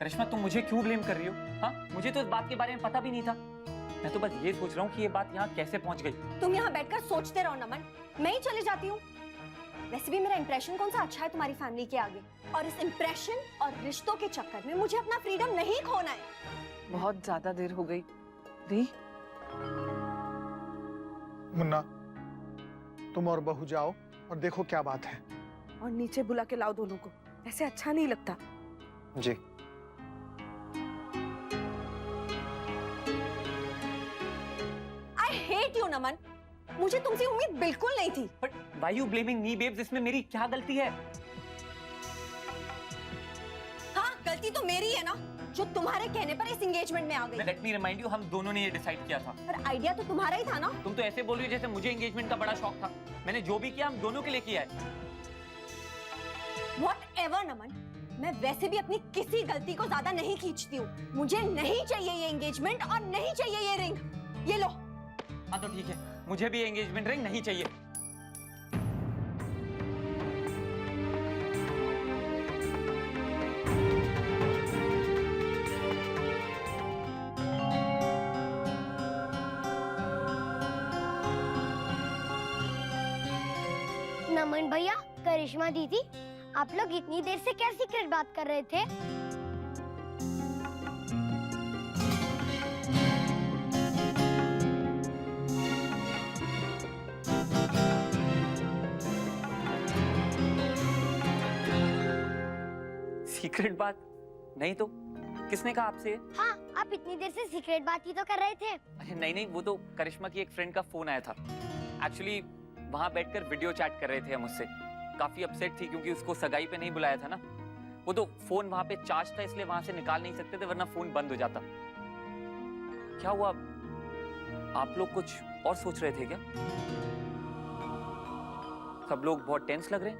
करिश्मा तुम मुझे क्यों ब्लेम कर रही हो? हाँ, मुझे तो इस बात के बारे में पता भी नहीं था। मैं तो बस ये सोच रहा हूँ कि ये बात यहाँ कैसे पहुँच गई। तुम यहाँ बैठकर सोचते रहो नमन, मैं ही चली जाती हूँ। वैसे भी मेरा इंप्रेशन कौन सा अच्छा है तुम्हारी फैमिली के आगे, और इस इंप्रेशन और रिश्तों के चक्कर में मुझे अपना फ्रीडम नहीं खोना है। बहुत ज्यादा देर हो गई। दी, मुन्ना, तुम और बहू जाओ और देखो क्या बात है। और नीचे बुला के लाओ दोनों को, ऐसे अच्छा नहीं लगता। जी। I hate you नमन, मुझे तुमसे उम्मीद बिल्कुल नहीं थी। But why you blaming me, babes? इसमें मेरी क्या गलती है? हाँ, गलती तो मेरी है ना, जो तुम्हारे कहने पर इस एंगेजमेंट में आ गई। Let me remind you, हम दोनों ने ये डिसाइड किया था। पर आइडिया तो तुम्हारा ही था ना। तुम तो ऐसे बोल रही हो जैसे मुझे एंगेजमेंट का बड़ा शौक था। मैंने जो भी किया हम दोनों के लिए किया है। Whatever नमन, मैं वैसे भी अपनी किसी गलती को ज्यादा नहीं खींचती हूँ। मुझे नहीं चाहिए ये एंगेजमेंट और नहीं चाहिए ये रिंग। ये लो। हाँ तो ठीक है, मुझे भी एंगेजमेंट रिंग नहीं चाहिए। नमन भैया, करिश्मा दीदी, आप लोग इतनी देर से क्या सीक्रेट बात कर रहे थे? सीक्रेट बात? नहीं तो किसने कहा आपसे? हाँ, आप इतनी देर से सीक्रेट बात ही तो कर रहे थे। अरे नहीं नहीं, वो तो करिश्मा की एक फ्रेंड का फोन आया था। एक्चुअली वहां बैठकर वीडियो चैट कर रहे थे हम उससे। काफी अपसेट थी क्योंकि उसको सगाई पे नहीं बुलाया था ना। वो तो फोन वहां पे चार्ज था इसलिए वहां से निकाल नहीं सकते थे, वरना फोन बंद हो जाता। क्या हुआ? आप लोग कुछ और सोच रहे थे क्या? सब लोग बहुत टेंस लग रहे हैं।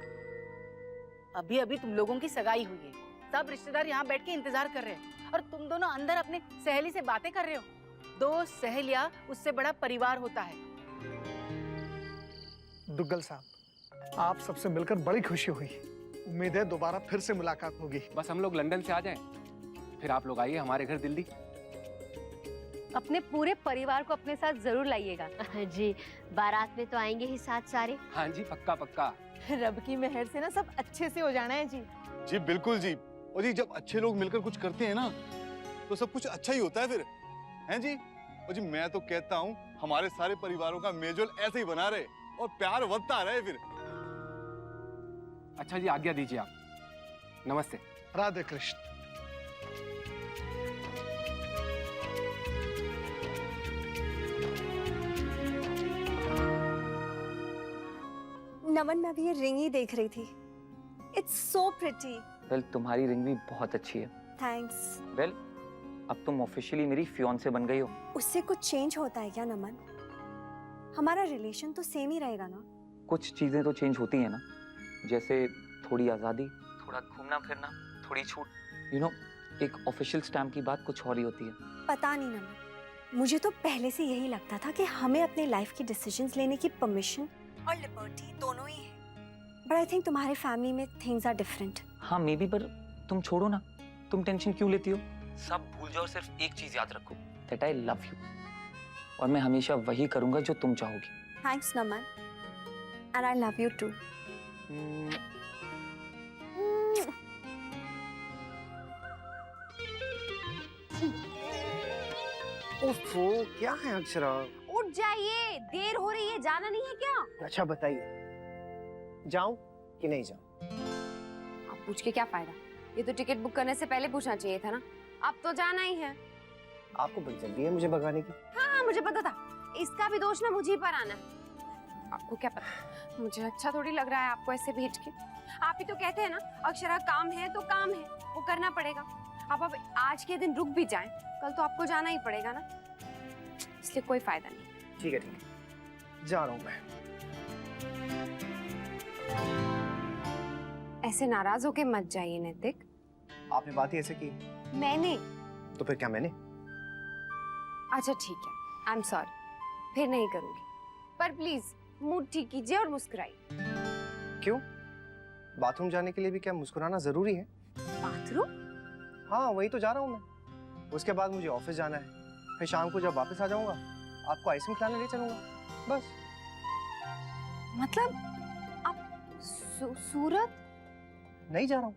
अभी अभी तुम लोगों की सगाई हुई है, सब रिश्तेदार यहाँ बैठ के इंतजार कर रहे हैं और तुम दोनों अंदर अपने सहेली से बातें कर रहे हो। दो सहेलियां, उससे बड़ा परिवार होता है। दुग्गल साहब, आप सबसे मिलकर बड़ी खुशी हुई। उम्मीद है दोबारा फिर से मुलाकात होगी। बस हम लोग लंदन से आ जाएं, फिर आप लोग आइए हमारे घर दिल्ली। अपने पूरे परिवार को अपने साथ जरूर लाइएगा। जी, बारात में तो आएंगे ही साथ सारे। हाँ जी, पक्का पक्का। रब की मेहर से ना सब अच्छे से हो जाना है जी। जी बिल्कुल जी। और जी जब अच्छे लोग मिलकर कुछ करते हैं ना तो सब कुछ अच्छा ही होता है फिर, हैं जी? और जी मैं तो कहता हूँ हमारे सारे परिवारों का मेलजोल ऐसे ही बना रहे और प्यार बढ़ता रहे फिर। अच्छा जी, आज्ञा दीजिए आप। नमस्ते। राधे कृष्ण। नमन, मैं भी ये रिंग ही देख रही थी। It's so pretty. वेल, तुम्हारी रिंग भी बहुत अच्छी है। थैंक्स। वेल, अब तुम ऑफिशियली मेरी फियांसे बन गई हो। उससे कुछ चेंज होता है क्या नमन? हमारा रिलेशन तो सेम ही रहेगा ना? कुछ चीजें तो चेंज होती है ना, जैसे थोड़ी आजादी, थोड़ा घूमना फिरना, थोड़ी छूट। यू नो, एक ऑफिशियल स्टैम्प की बात कुछ और ही होती है। पता नहीं नमन, मुझे तो पहले से यही लगता था कि हमें अपने लाइफ की डिसीजंस लेने की परमिशन और लिबर्टी दोनों ही है। बट आई थिंक तुम्हारे फैमिली में थिंग्स आर डिफरेंट। हाँ मे बी, पर तुम छोड़ो ना, तुम टेंशन क्यों लेती हो? सब भूल जाओ, सिर्फ एक चीज याद रखो, दैट आई लव यू। और मैं हमेशा वही करूंगा जो तुम चाहोगी। Thanks Naman, and I love you too. ओफो, क्या है अक्षरा? उठ जाइए, देर हो रही है, जाना नहीं है क्या? अच्छा बताइए, जाऊं कि नहीं जाऊं? अब पूछ के क्या फायदा? ये तो टिकट बुक करने से पहले पूछना चाहिए था ना। अब तो जाना ही है। आपको बड़ी जल्दी है मुझे भगाने की। हाँ, मुझे पता था। इसका भी दोष ना मुझे ही पर आना है। आपको क्या पता, मुझे अच्छा थोड़ी लग रहा है आपको ऐसे भेज के। आप ही तो कहते हैं ना, अक्षरा काम है तो काम है, वो करना पड़ेगा। अब आज के दिन रुक भी जाएं, कल तो आपको जाना ही पड़ेगा ना, इसलिए कोई फायदा नहीं। ठीक है, जा रहा हूं मैं। ऐसे नाराज होके मत जाइए नैतिक। आपने बात ही ऐसे की? मैंने? तो फिर क्या मैंने? अच्छा ठीक है, आई एम सॉरी, फिर नहीं करूंगी। पर प्लीज मूड ठीक कीजिए और मुस्कुराइए। क्यों? बाथरूम जाने के लिए भी क्या मुस्कुराना जरूरी है? बाथरूम? हाँ वही तो जा रहा हूँ मैं। उसके बाद मुझे ऑफिस जाना है, फिर शाम को जब वापस आ जाऊंगा आपको आइसक्रीम खिलाने ले चलूंगा, बस। मतलब आप सूरत नहीं जा रहा हूँ।